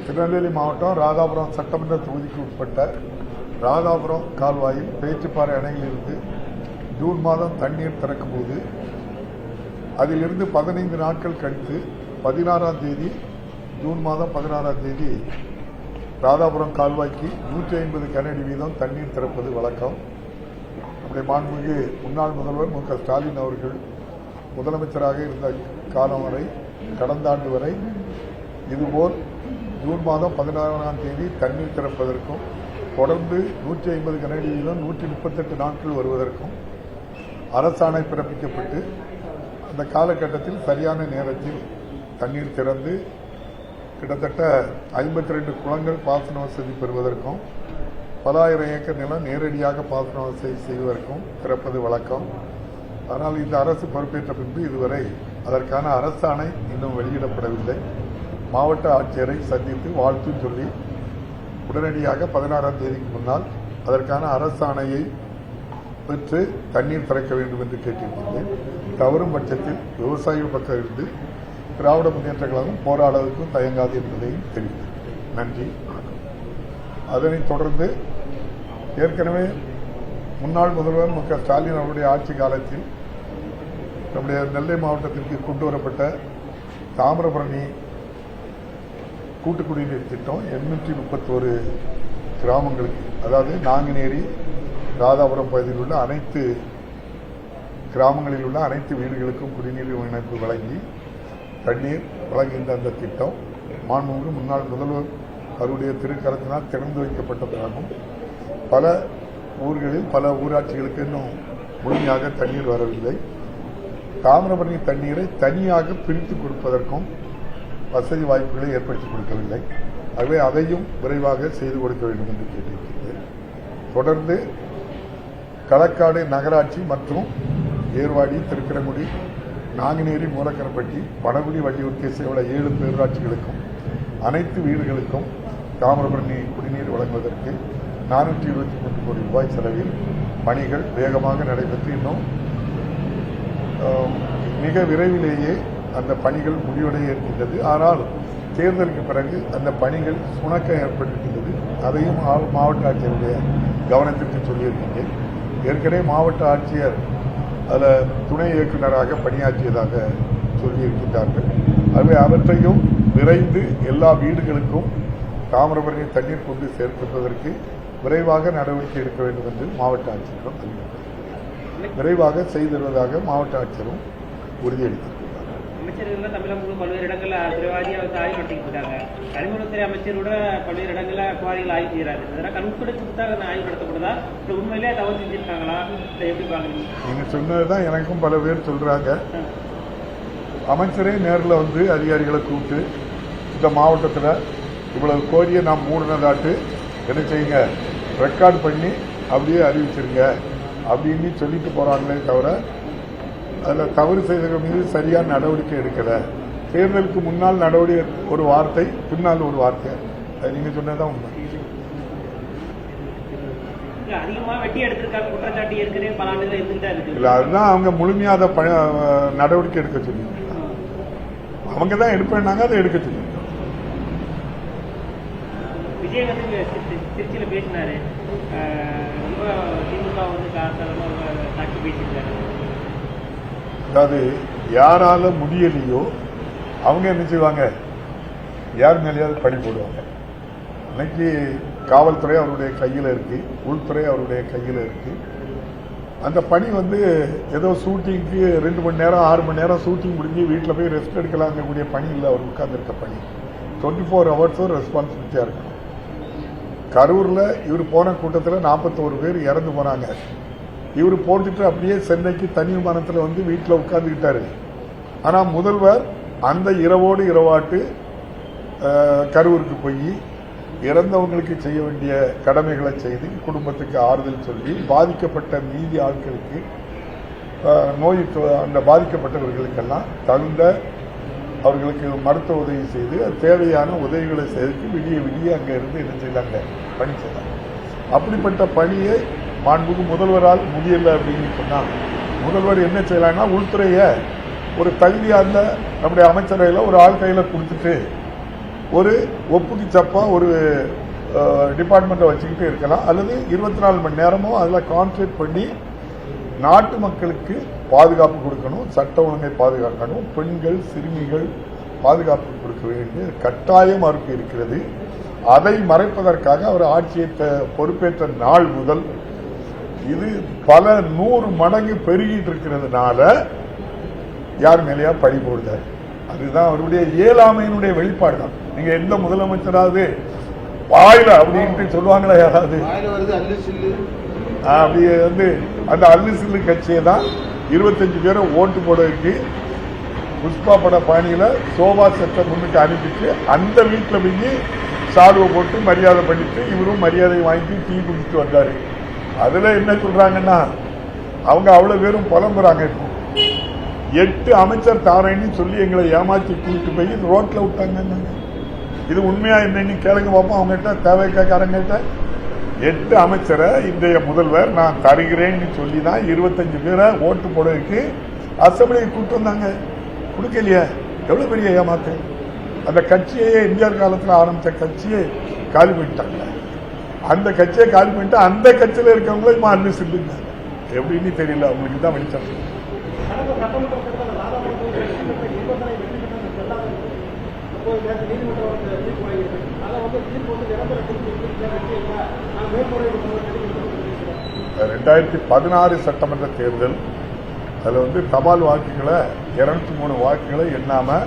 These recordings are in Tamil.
திருநெல்வேலி மாவட்டம் ராதாபுரம் சட்டமன்ற தொகுதிக்கு உட்பட்ட ராதாபுரம் கால்வாயில் பேச்சுப்பாறை அணையிலிருந்து ஜூன் மாதம் தண்ணீர் திறக்கும் போது அதிலிருந்து 15 நாட்கள் கழித்து 16ஆம் தேதி ஜூன் மாதம் 16ஆம் தேதி ராதாபுரம் கால்வாய்க்கு 150 கனஅடி வீதம் தண்ணீர் திறப்பது வழக்கம். நம்முடைய மாண்புமிகு முன்னாள் முதல்வர் மு க ஸ்டாலின் அவர்கள் முதலமைச்சராக இருந்த காலம் வரை கடந்த ஆண்டு வரை இதுபோல் ஜூன் மாதம் 16ஆம் தேதி தண்ணீர் திறப்பதற்கும் தொடர்ந்து 150 கனஅடி வீதம் 138 நாட்கள் வருவதற்கும் அரசாணை பிறப்பிக்கப்பட்டு அந்த காலகட்டத்தில் சரியான நேரத்தில் தண்ணீர் திறந்து கிட்டத்தட்ட 52 குளங்கள் பாசன வசதி பெறுவதற்கும் 10,000 ஏக்கர் நிலம் நேரடியாக பாசன வசதி செய்வதற்கும் திறப்பது வழக்கம். ஆனால் இந்த அரசு பொறுப்பேற்ற பின்பு இதுவரை அதற்கான அரசாணை இன்னும் வெளியிடப்படவில்லை. மாவட்ட ஆட்சியரை சந்தித்து வாழ்த்து சொல்லி உடனடியாக 16ஆம் தேதிக்கு முன்னால் அதற்கான அரசாணையை பெற்று தண்ணீர் திறக்க வேண்டும் என்று கேட்டிருக்கின்றேன். தவறும் பட்சத்தில் விவசாயிகள் பக்கம் இருந்து திராவிட முன்னேற்ற கழகம் போராடுவதற்கும் தயங்காது என்பதையும் தெரிவித்தேன். நன்றி. அதனைத் தொடர்ந்து ஏற்கனவே முன்னாள் முதல்வர் மு க ஸ்டாலின் அவருடைய ஆட்சி காலத்தில் நம்முடைய நெல்லை மாவட்டத்திற்கு கொண்டு வரப்பட்ட தாமிரபரணி கூட்டுக்குடிநீர் திட்டம் 831 கிராமங்களுக்கு, அதாவது நாங்குநேரி ராதாபுரம் பகுதியில் உள்ள அனைத்து கிராமங்களில் உள்ள அனைத்து வீடுகளுக்கும் குடிநீர் இணைப்பு வழங்கி தண்ணீர் வழங்குகின்ற அந்த திட்டம் மாண்புமிகு முன்னாள் முதல்வர் அவருடைய திருக்கரத்தினால் திறந்து வைக்கப்பட்டதாகவும் பல ஊர்களில் பல ஊராட்சிகளுக்கு இன்னும் முழுமையாக தண்ணீர் வரவில்லை. தாமிரபரணி தண்ணீரை தனியாக பிரித்து கொடுப்பதற்கும் வசதி வாய்ப்புகளை ஏற்படுத்தி கொடுக்கவில்லை. ஆகவே அதையும் விரைவாக செய்து கொடுக்க வேண்டும் என்று கேட்டிருக்கிறேன். தொடர்ந்து களக்காடு நகராட்சி மற்றும் ஏர்வாடி, திருக்கிரங்குடி, நாங்குநேரி, மூலக்கரப்பட்டி, பனகுடி, வள்ளியூர் சேவல 7 பேரூராட்சிகளுக்கும் அனைத்து வீடுகளுக்கும் தாமிரபரணி குடிநீர் வழங்குவதற்கு 423 கோடி ரூபாய் செலவில் பணிகள் வேகமாக நடைபெற்று இன்னும் மிக விரைவிலேயே அந்த பணிகள் முடிவடைய இருக்கின்றது. ஆனால் தேர்தலுக்கு பிறகு அந்த பணிகள் சுணக்கம் ஏற்பட்டிருக்கின்றது. அதையும் மாவட்ட ஆட்சியருடைய கவனத்திற்கு சொல்லியிருக்கின்றேன். ஏற்கனவே மாவட்ட ஆட்சியர் அதில் துணை இயக்குநராக பணியாற்றியதாக சொல்லியிருக்கின்றார்கள். ஆகவே அவற்றையும் விரைந்து எல்லா வீடுகளுக்கும் தாமிரபரணி தண்ணீர் கொண்டு சேர்ப்பதற்கு விரைவாக நடவடிக்கை எடுக்க வேண்டும் என்று மாவட்ட ஆட்சியரும் விரைவாக செய்திருவதாக மாவட்ட ஆட்சியரும் உறுதியளித்திருக்கிறார். அமைச்சர்கள் தமிழகம் பல்வேறு இடங்களில் விரைவாக ஆய்வு நடத்திட்டு இருக்காங்க. கனிமவளத்துறை அமைச்சரோட பல்வேறு இடங்களில் குவாரிகள் ஆய்வு செய்யறாரு. அதெல்லாம் கண்கூட ஆய்வு நடத்தப்படுதா? உண்மையிலே தவறு செஞ்சிருக்காங்களா? எப்படி பாக்குறீங்க? நீங்க சொன்னதுதான் எனக்கும் பல பேர் சொல்றாங்க. அமைச்சரே நேரில் வந்து அதிகாரிகளை கூப்பிட்டு இந்த மாவட்டத்தில் இவ்வளவு கோரியை நாம் மூடினதாட்டு என்ன செய்யுங்க, ரெக்கார்ட் பண்ணி அப்படியே அறிவிச்சிருங்க அப்படின்னு சொல்லிட்டு போறாங்களே தவிர அதில் தவறு செய்தவர்கள் மீது சரியான நடவடிக்கை எடுக்கல. தேர்தலுக்கு முன்னால் நடவடிக்கை ஒரு வார்த்தை, பின்னால் ஒரு வார்த்தை. நீங்க சொன்னதான் உண்மை. இல்ல, அதுதான் அவங்க முழுமையாக நடவடிக்கை எடுக்க சொல்லி அவங்க தான் எடுப்பேன்னாங்க, அதை எடுக்க சொல்லி. விஜய் வந்து திருச்சியில பேசினாரு, ரொம்ப திமுக வந்து தாக்கி பேசியிருக்காரு. அதாவது யாரால முடியலையோ அவங்க என்ன செய்வாங்க, யார் மேலேயாவது பணி போடுவாங்க. அன்னைக்கு காவல்துறை அவருடைய கையில் இருக்கு, உள்துறை அவருடைய கையில் இருக்கு. அந்த பணி வந்து ஏதோ ஷூட்டிங்க்கு 2 மணி நேரம் 6 மணி நேரம் ஷூட்டிங் முடிஞ்சு வீட்டில் போய் ரெஸ்ட் எடுக்கலாங்கக்கூடிய பணி இல்லை. அவர் உட்கார்ந்துருக்க பணி 24 ஹவர்ஸும் ரெஸ்பான்சிபிலிட்டியா இருக்கணும். கரூர்ல இவர் போன கூட்டத்தில் 41 பேர் இறந்து போனாங்க. இவர் போட்டுட்டு அப்படியே சென்னைக்கு தனி விமானத்தில் வந்து வீட்டில் உட்கார்ந்துக்கிட்டாரு. ஆனா முதல்வர் அந்த இரவோடு இரவாட்டு கரூருக்கு போய் இறந்தவங்களுக்கு செய்ய வேண்டிய கடமைகளை செய்து குடும்பத்துக்கு ஆறுதல் சொல்லி பாதிக்கப்பட்ட மீதி ஆட்களுக்கு நோய் அந்த பாதிக்கப்பட்டவர்களுக்கெல்லாம் தகுந்த அவர்களுக்கு மருத்துவ உதவி செய்து தேவையான உதவிகளை செய்து விடிய விடிய அங்க இருந்து என்ன செய்தாங்க, பணி செய்தாங்க. அப்படிப்பட்ட பணியை மாண்புக்கு முதல்வரால் முடியல அப்படின்னு சொன்னா முதல்வர் என்ன செய்யலாம்னா உள்துறைய ஒரு தகுதியார்ந்த நம்முடைய அமைச்சரவையில் ஒரு ஆள் கையில கொடுத்துட்டு ஒரு ஒப்புக்கு சப்பா ஒரு டிபார்ட்மெண்ட்டை வச்சுக்கிட்டு இருக்கலாம், அல்லது 24 மணி நேரமும் அதில் கான்சன்ட்ரேட் பண்ணி நாட்டு மக்களுக்கு பாதுகாப்பு கொடுக்கணும், சட்ட ஒழுங்கை பாதுகாக்கணும், பெண்கள் சிறுமிகள் பாதுகாப்பு கொடுக்க வேண்டிய கட்டாயம் அவருக்கு இருக்கிறது. அதை மறைப்பதற்காக அவர் ஆட்சியை பொறுப்பேற்ற நாள் முதல் இது பல 100 மடங்கு பெருகிட்டு இருக்கிறதுனால யார் மேலேயா பழி போடுறாரு. அதுதான் அவருடைய இயலாமையினுடைய வெளிப்பாடு தான். நீங்க எந்த முதலமைச்சராவது வாயில அப்படின்ட்டு சொல்லுவாங்களா யாராவது? அப்படி அந்த அல்லு சில்லு கட்சியை தான் 25 பேரை ஓட்டு போட வச்சு புஷ்பா பட பாணியில சோபா செட்டை முன்னுக்கு அனுப்பிட்டு அந்த வீட்டில் போய் சால்வை போட்டு மரியாதை பண்ணிட்டு இவரும் மரியாதை வாங்கி டீ குடிச்சிட்டு வந்தாரு. அதுல என்ன சொல்றாங்கன்னா அவங்க அவ்வளவு பேரும் புலம்புறாங்க. 8 அமைச்சர் தாரேன்னு சொல்லி எங்களை ஏமாற்றி கூப்பிட்டு போய் ரோட்ல விட்டாங்க. இது உண்மையா என்னன்னு கேளுங்க பார்ப்போம். அவங்ககிட்ட தேவைக்காரங்கிட்ட 8 அமைச்சரை இன்றைய முதல்வர் நான் தருகிறேன்னு சொல்லி தான் 25 பேரை ஓட்டு போடுறதுக்கு அசம்பிளியை கூப்பிட்டு வந்தாங்க. கொடுக்கலையா? எவ்வளவு பெரிய ஏமாத்து. அந்த கட்சியே எம்ஜிஆர் காலத்தில் ஆரம்பிச்ச கட்சியை காலி பண்ணிட்டாங்க. அந்த கட்சியை காலி பண்ணிட்டு அந்த கட்சியில் இருக்கவங்களும் அல்லு சொல்லுங்க. எப்படின்னு தெரியல, அவங்களுக்கு தான் வெளிச்சம். ரெண்டாயிரத்தி 16 சட்டமன்ற தேர்தல், அதுல தபால் வாக்குகளை 203 வாக்குகளை எண்ணாம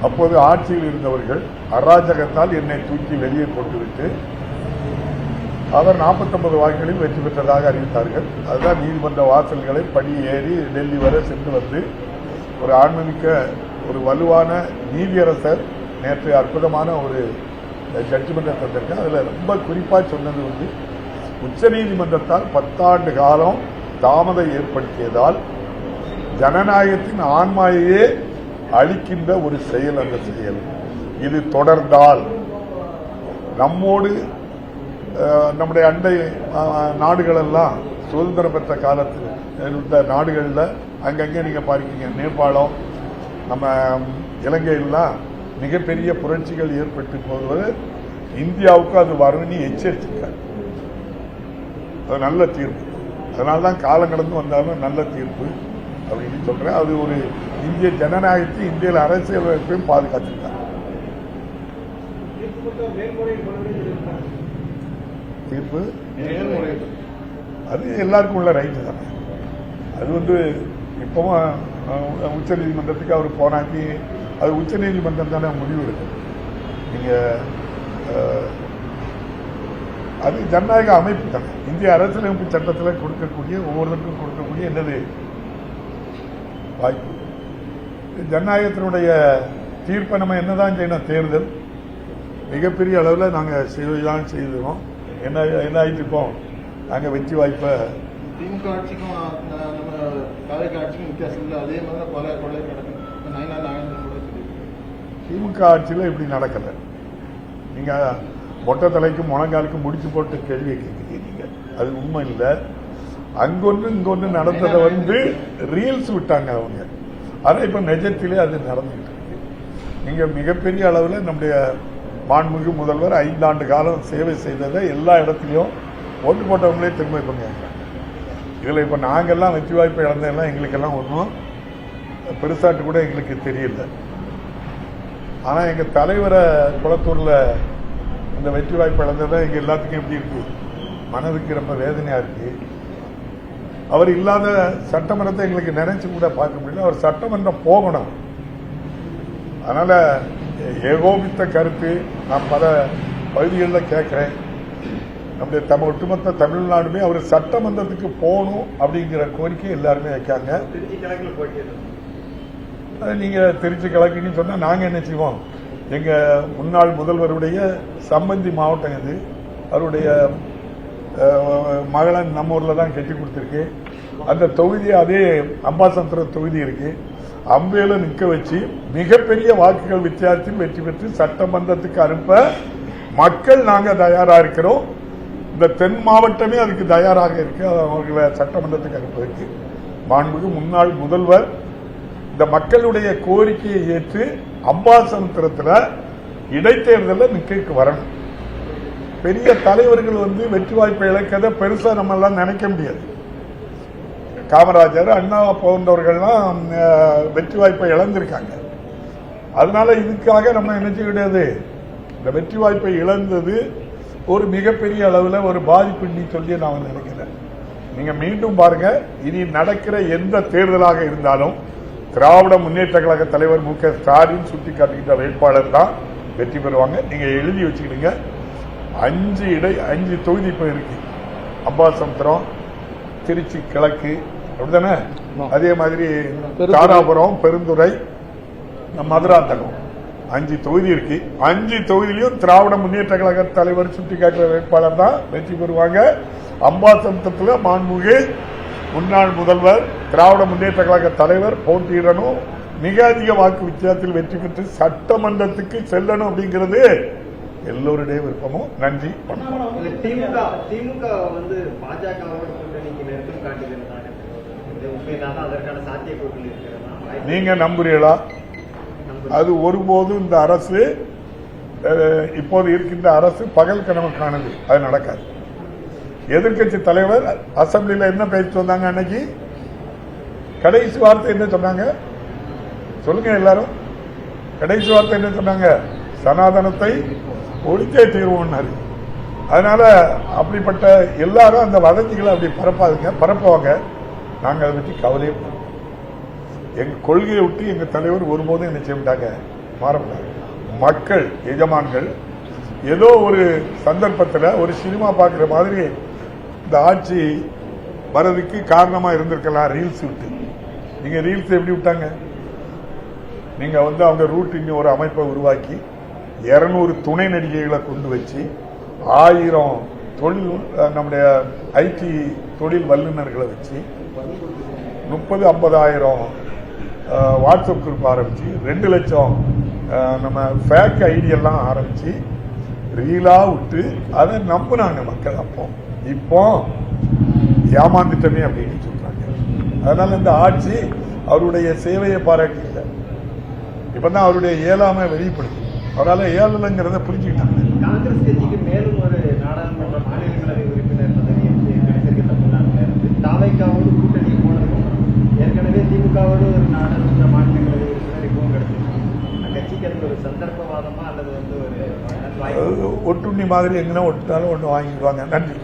அப்போது ஆட்சியில் இருந்தவர்கள் அராஜகத்தால் என்னை தூக்கி வெளியே போட்டுவிட்டு அவர் 49 வாக்குகளில் வெற்றி பெற்றதாக அறிவித்தார்கள். அதுதான் நீதிமன்ற வாசல்களை படி ஏறி டெல்லி வரை சென்று வந்து ஒரு ஆன்மீக ஒரு வலுவான நீதியரசர் நேற்று அற்புதமான ஒரு ஜட்ஜ்மெண்ட் தந்திருக்கேன். அதில் ரொம்ப குறிப்பாக சொன்னது உச்ச நீதிமன்றத்தால் 10 ஆண்டு காலம் தாமதம் ஏற்படுத்தியதால் ஜனநாயகத்தின் ஆன்மாவையே அளிக்கின்ற ஒரு செயல் அந்த செயல். இது தொடர்ந்தால் நம்மோடு நம்முடைய அண்டை நாடுகளெல்லாம் சுதந்திரம் பெற்ற காலத்தில் இருந்த நாடுகளில் அங்கங்கே நீங்க பார்க்கீங்க, நேபாளம், நம்ம இலங்கையெல்லாம் மிகப்பெரிய புரட்சிகள் ஏற்பட்டு போவது இந்தியாவுக்கு அது வரும்னு எச்சரிச்சிருக்காங்க. அது நல்ல தீர்ப்பு. அதனால்தான் காலம் கடந்து வந்தாலும் நல்ல தீர்ப்பு அப்படின்னு சொல்றேன். அது ஒரு இந்திய ஜனநாயகத்தை இந்திய அரசியலமைப்பையும் பாதுகாத்திருக்காங்க. தீர்ப்பு அது எல்லாருக்கும் உள்ள ரைட்டு தானே. அது இப்பவும் உச்ச நீதிமன்றத்துக்கு அவர் போனாக்கி அது உச்ச நீதிமன்றம் தானே முடிவு எடுக்கும். நீங்க அது ஜனநாயக அமைப்பு தானே. இந்திய அரசியலமைப்பு சட்டத்தில் கொடுக்கக்கூடிய ஒவ்வொருத்தருக்கும் கொடுக்கக்கூடிய என்னது வாய்ப்பு. ஜனநாயகத்தினுடைய தீர்ப்பை நம்ம என்னதான் செய்யணும்? தேர்தல் மிகப்பெரிய அளவில் நாங்கள் செய்வதுதான் செய்திருக்கோம். என்ன ஆயிட்டு இருக்கோம்? நாங்கள் வெற்றி வாய்ப்பை திமுக ஆட்சிக்கும் நம்ம காரைக்கால் ஆட்சிக்கும் வித்தியாசம் இல்லை. அதே மாதிரி பல கொலை நடக்கும். திமுக ஆட்சியில் இப்படி நடக்கலை. நீங்க மொட்டை தலைக்கும் முழங்காலுக்கும் முடிச்சு போட்டு கேள்வி கேட்கிறீங்க. அது உண்மை இல்லை. அங்கொன்று இங்கொன்று நடந்ததை ரீல்ஸ் விட்டாங்க அவங்க. ஆனா இப்ப நிஜத்திலே அது நடந்துட்டு இருக்கு. நீங்க மிகப்பெரிய அளவில் நம்முடைய மாண்புமிகு முதல்வர் 5 ஆண்டு காலம் சேவை செய்ததை எல்லா இடத்துலையும் ஓட்டு போட்டவங்களே திரும்ப பண்ணாங்க. இதுல இப்ப நாங்கெல்லாம் வெற்றி வாய்ப்பு இழந்ததெல்லாம் எங்களுக்கெல்லாம் ஒன்றும் பெருசாட்டு கூட எங்களுக்கு தெரியல. ஆனா எங்க தலைவரை குளத்தூர்ல இந்த வெற்றி வாய்ப்பு இழந்ததை எங்க எல்லாத்துக்கும் எப்படி இருக்கு? மனதுக்கு ரொம்ப வேதனையா இருக்கு. அவர் இல்லாத சட்டமன்றத்தை எங்களுக்கு நினைச்சு கூட பார்க்க முடியல. அவர் சட்டமன்றம் போகணும். அதனால ஏகோபித்த கருத்து நான் பல பகுதிகளில் கேட்கிறேன். நம்முடைய ஒட்டுமொத்த தமிழ்நாடுமே அவர் சட்டமன்றத்துக்கு போகணும் அப்படிங்கிற கோரிக்கை எல்லாருமே வைக்காங்க. நீங்க திருச்சி கிழக்குன்னு சொன்னா நாங்க என்ன செய்வோம்? எங்க முன்னாள் முதல்வருடைய சம்பந்தி மாவட்டம் இது. அவருடைய மகளன் நம்ம ஊர்ல தான் கட்டி கொடுத்திருக்கு. அந்த தொகுதி அதே அம்பாசமுத்திரம் தொகுதி இருக்கு. அம்பேல நிற்க வச்சு மிகப்பெரிய வாக்குகள் வித்தியாசத்தில் வெற்றி பெற்று சட்டமன்றத்துக்கு அனுப்ப மக்கள் நாங்க தயாரா இருக்கிறோம். இந்த தென் மாவட்டமே அதுக்கு தயாராக இருக்கு. அவர்களை சட்டமன்றத்துக்கு அனுப்புவதற்கு மாண்புமிகு முன்னாள் முதல்வர் இந்த மக்களுடைய கோரிக்கையை ஏற்று அம்பாசமுத்திரத்தில் இடைத்தேர்தலில் நிக்க வரணும். பெரிய தலைவர்கள் வெற்றி வாய்ப்பை இழக்கத பெருசா நம்ம எல்லாம் நினைக்க முடியாது. காமராஜர், அண்ணா போன்றவர்கள்லாம் வெற்றி வாய்ப்பை இழந்திருக்காங்க. அதனால இதுக்காக நம்ம என்ன செய்ய முடியாது. இந்த வெற்றி வாய்ப்பை இழந்தது ஒரு மிகப்பெரிய அளவில் ஒரு பாதிப்பு சொல்லி நான் நினைக்கிறேன். நீங்க மீண்டும் பாருங்க, இனி நடக்கிற எந்த தேர்தலாக இருந்தாலும் திராவிட முன்னேற்ற கழக தலைவர் மு.க. ஸ்டாலின் சுட்டிக்காட்டுகின்ற வேட்பாளர் தான் வெற்றி பெறுவாங்க. நீங்க எழுதி வச்சுக்கிடுங்க. 5 தொகுதி இப்ப இருக்கு. அம்பாசமுத்திரம், திருச்சி கிழக்கு, அப்படித்தானே? அதே மாதிரி தாராபுரம், பெருந்துறை, மதுராந்தகம் 5 தொகுதி இருக்கு. 5 தொகுதியிலும் திராவிட முன்னேற்ற கழக தலைவர் சுட்டிக்காட்டுற வேட்பாளர் தான் வெற்றி பெறுவாங்க. அம்பாசமுத்திரத்தில் மாண்புமிகு முன்னாள் முதல்வர் திராவிட முன்னேற்ற கழக தலைவர் போட்டியிடணும். மிக அதிக வாக்கு வித்தியாசத்தில் வெற்றி பெற்று சட்டமன்றத்துக்கு செல்லணும் அப்படிங்கிறது எல்லோருடைய விருப்பமும். நன்றி. திமுக பாஜகவோட கூட்டணிக்கு நெருக்கம் காட்டுகிறாங்க. அதற்கான சாத்தியக்கூறுகள் இருக்கிறதா நீங்க நம்புறீங்களா? அது ஒருபோதும் இந்த அரசு, இப்போது இருக்கின்ற அரசு பகல் கனவு காணுது. அது நடக்காது. எதிர்கட்சி தலைவர் அசம்பிளியில என்ன பேச்சு வந்தாங்க அன்னைக்கு? கடைசி வார்த்தை என்ன சொன்னாங்க சொல்லுங்க எல்லாரும். கடைசி வார்த்தை என்ன சொன்னாங்க? சனாதனத்தை ஒழித்தே தீர்வோம்னாரு. அதனால அப்படிப்பட்ட எல்லாரும் அந்த வதந்திகளை அப்படி பரப்புவாங்க. நாங்க அதை பற்றி கவலையே எங்க கொள்கையை விட்டு எங்க தலைவர் ஒருபோதும் என்ன செய்ய மாட்டாங்க, மாறப்படாது. மக்கள் எஜமான்கள் ஏதோ ஒரு சந்தர்ப்பத்தில் ஒரு சினிமா பார்க்கிற மாதிரி இந்த ஆட்சி வர்றதுக்கு காரணமா இருந்திருக்கலாம். ரீல்ஸ் விட்டு நீங்க ரீல்ஸ் எப்படி விட்டாங்க? நீங்க அவங்க ரூட் இன்னும் ஒரு அமைப்பை உருவாக்கி 200 துணை நடிகைகளை கொண்டு வச்சு 1000 தொழில் நம்முடைய ஐடி தொழில் வல்லுநர்களை வச்சு 30-50,000 வாட்ஸ்அப் குரூப் ஆரம்பிச்சு 2 லட்சம் நம்ம ஃபேக் ஐடியெல்லாம் ஆரம்பிச்சு ரீலா விட்டு அதை நம்பினாங்க மக்கள். இப்போ ஏமாந்துட்டமே அப்படின்னு சொல்றாங்க. அதனால இந்த ஆட்சி அவருடைய சேவையை பாராட்டில இப்பதான் அவருடைய இயலாமை வெளிப்படுது. அவரால் ஏழலைங்கிறத புரிஞ்சுக்கிட்டாங்க. காங்கிரஸ் கட்சிக்கு மேலும் ஒரு நாடாளுமன்ற மாநிலங்களவை உறுப்பினர் பதவி கிடைத்திருக்கின்ற முன்னாள் தாவைக்காவோடு கூட்டணி போனதும் ஏற்கனவே திமுகவோடு ஒரு நாடாளுமன்ற மாநிலங்களவை உறுப்பினர் இப்பவும் கிடைச்சிருக்கு. கட்சிக்கு அது ஒரு சந்தர்ப்பவாதமா அல்லது ஒரு ஒட்டுண்ணி மாதிரி எங்கன்னா ஒட்டாலும் ஒன்று வாங்கிடுவாங்க. நன்றி.